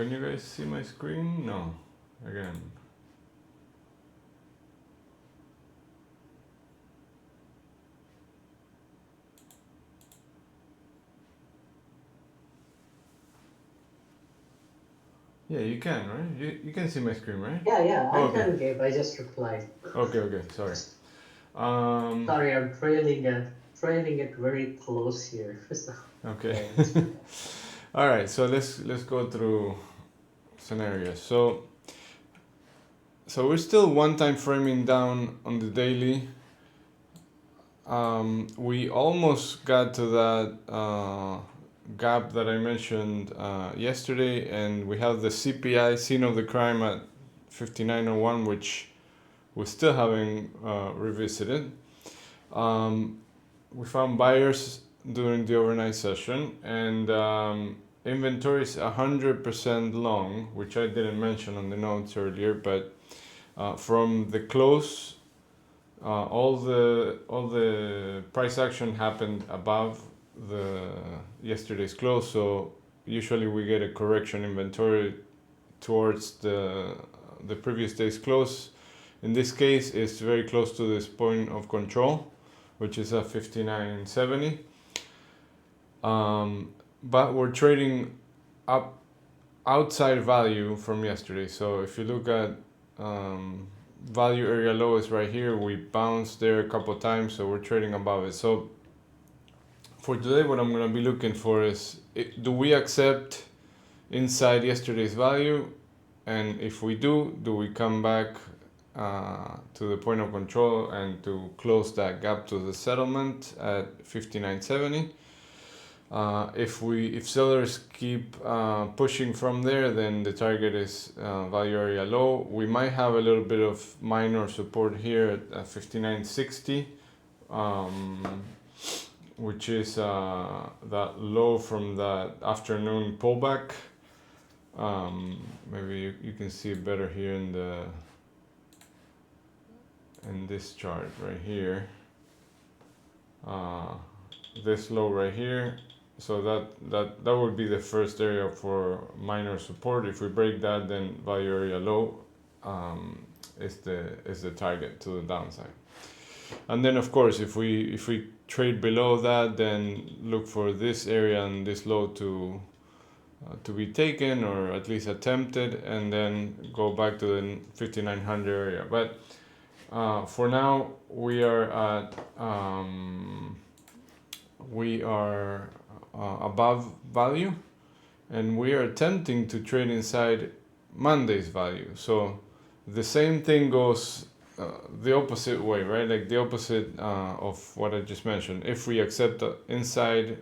can you guys see my screen? No, again. Yeah, you can, right? You can see my screen, right? Yeah, I Okay. can, Gabe. I just replied. Okay, sorry. Sorry, I'm trailing it very close here. So, Okay. yeah. All right, so let's go through scenarios. So we're still one time framing down on the daily. We almost got to that gap that I mentioned yesterday, and we have the CPI, scene of the crime, at 59.01, which we still haven't revisited. We found buyers during the overnight session, and inventory is 100% long, which I didn't mention on the notes earlier, but from the close, all the price action happened above the yesterday's close, so usually we get a correction inventory towards the previous day's close. In this case, it's very close to this point of control, which is at 59.70. But we're trading up outside value from yesterday. So if you look at value area low is right here. We bounced there a couple of times, so we're trading above it. So for today, what I'm going to be looking for is, do we accept inside yesterday's value? And if we do we come back to the point of control and to close that gap to the settlement at 59.70? If sellers keep pushing from there, then the target is value area low. We might have a little bit of minor support here at 59.60, which is that low from that afternoon pullback. Maybe you can see it better here in this chart right here. This low right here. So that would be the first area for minor support. If we break that, then value area low is the target to the downside. And then of course, if we trade below that, then look for this area and this low to be taken, or at least attempted, and then go back to the 5900 area. But for now, we are at above value, and we are attempting to trade inside Monday's value. So the same thing goes the opposite way, right? Like the opposite of what I just mentioned. If we accept the inside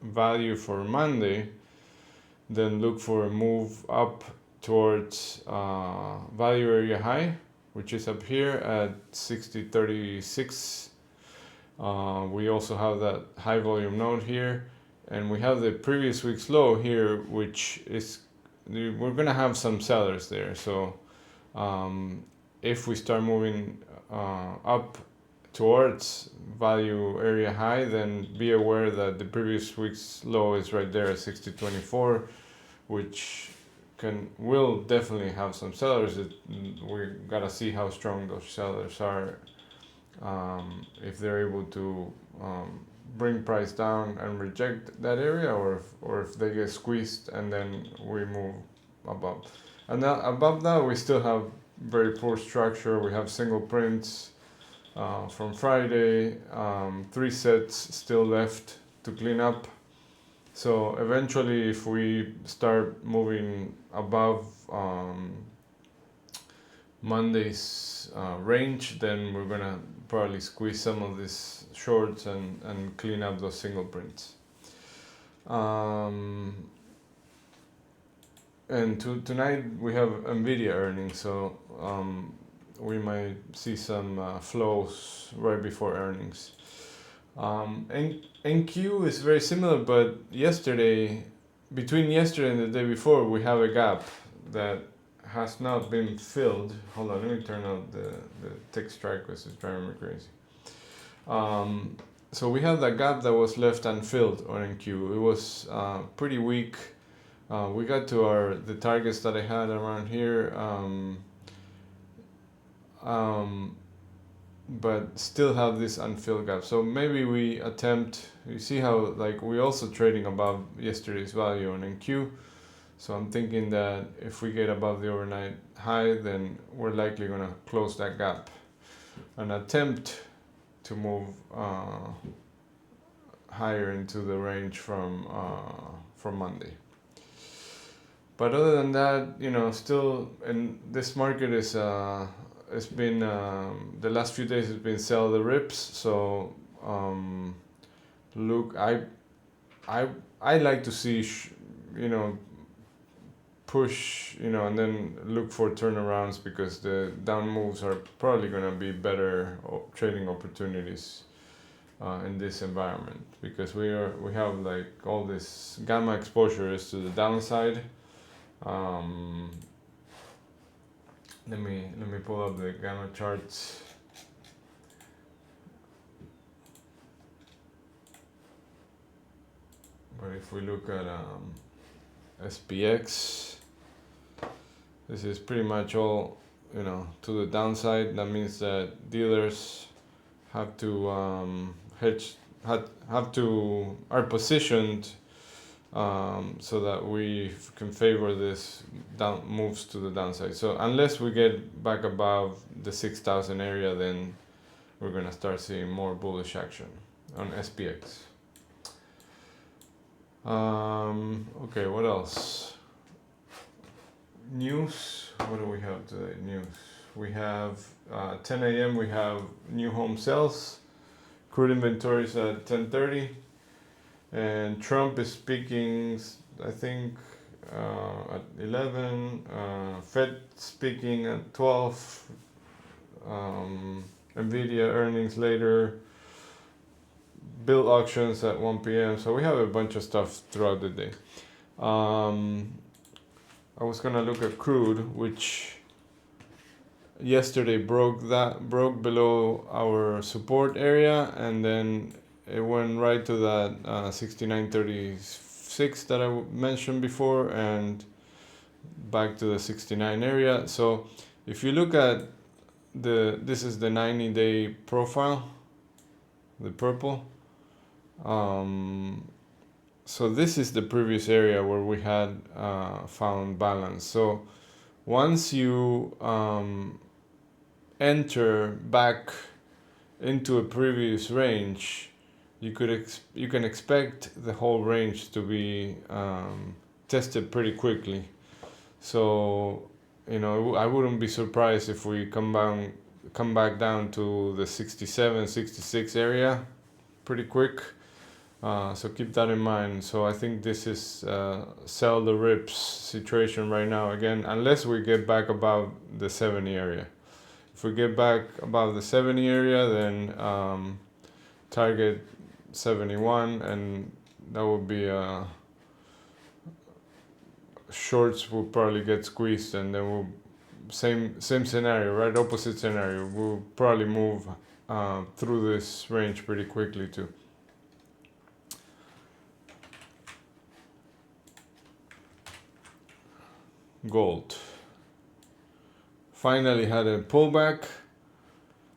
value for Monday, then look for a move up towards value area high, which is up here at 60.36. We also have that high volume node here, and we have the previous week's low here, which is, we're gonna have some sellers there. So if we start moving up towards value area high, then be aware that the previous week's low is right there at 60.24, which will definitely have some sellers. We gotta see how strong those sellers are, if they're able to bring price down and reject that area, or if they get squeezed and then we move above. And then above that, we still have very poor structure. We have single prints from Friday, 3 sets still left to clean up. So eventually, if we start moving above Monday's range, then we're gonna probably squeeze some of these shorts and clean up those single prints. And tonight we have Nvidia earnings, so we might see some flows right before earnings. NQ is very similar, but between yesterday and the day before, we have a gap that has not been filled. Hold on, let me turn out the tick strike, because it's driving me crazy. So we have that gap that was left unfilled on NQ. It was pretty weak We got to the targets that I had around here, but still have this unfilled gap. So maybe we attempt. You see how like we also trading above yesterday's value on NQ. So I'm thinking that if we get above the overnight high, then we're likely gonna close that gap and attempt to move higher into the range from Monday. But other than that, still, and this market is it's been the last few days it's been sell the rips. So look, I like to see push, and then look for turnarounds, because the down moves are probably going to be better trading opportunities in this environment, because we have like all this gamma exposure is to the downside. Let me pull up the gamma charts. But if we look at SPX, this is pretty much all to the downside. That means that dealers have to are positioned so that we can favor this down moves to the downside. So unless we get back above the 6,000 area, then we're gonna start seeing more bullish action on SPX. Okay, what else? News. What do we have today? News. We have 10 a.m. We have new home sales. Crude inventories at 10:30. And Trump is speaking, I think, at 11. Fed speaking at 12. Nvidia earnings later. Build auctions at 1 p.m. So we have a bunch of stuff throughout the day. I was gonna look at crude, which yesterday broke below our support area, and then it went right to that 69.36 that I mentioned before, and back to the 69 area. So if you look at this is the 90-day profile, the purple. So this is the previous area where we had found balance. So once you enter back into a previous range, you can expect the whole range to be tested pretty quickly. So I wouldn't be surprised if we come back down to the 67, 66 area pretty quick. So keep that in mind. So I think this is sell the rips situation right now, again, unless we get back above the 70 area. If we get back above the 70 area, then target 71, and that would be shorts will probably get squeezed, and then we'll same scenario, right? Opposite scenario. We'll probably move through this range pretty quickly too. Gold finally had a pullback.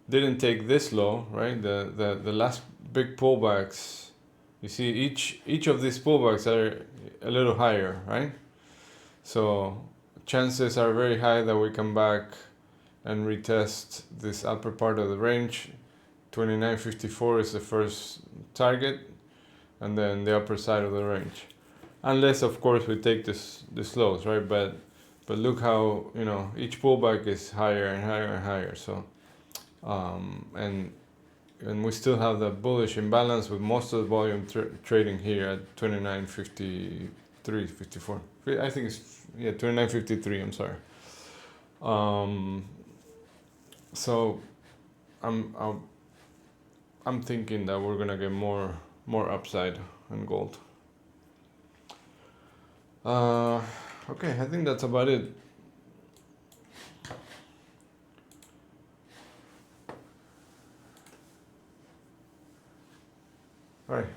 Didn't take this low, right? The last big pullbacks, you see each of these pullbacks are a little higher, right? So chances are very high that we come back and retest this upper part of the range. 29.54 is the first target, and then the upper side of the range, unless of course we take this lows, right? But look how each pullback is higher and higher and higher. So and we still have the bullish imbalance, with most of the volume trading here at 29.53, 54. I think it's 29.53. I'm sorry. So I'm thinking that we're gonna get more upside in gold. Okay, I think that's about it. All right.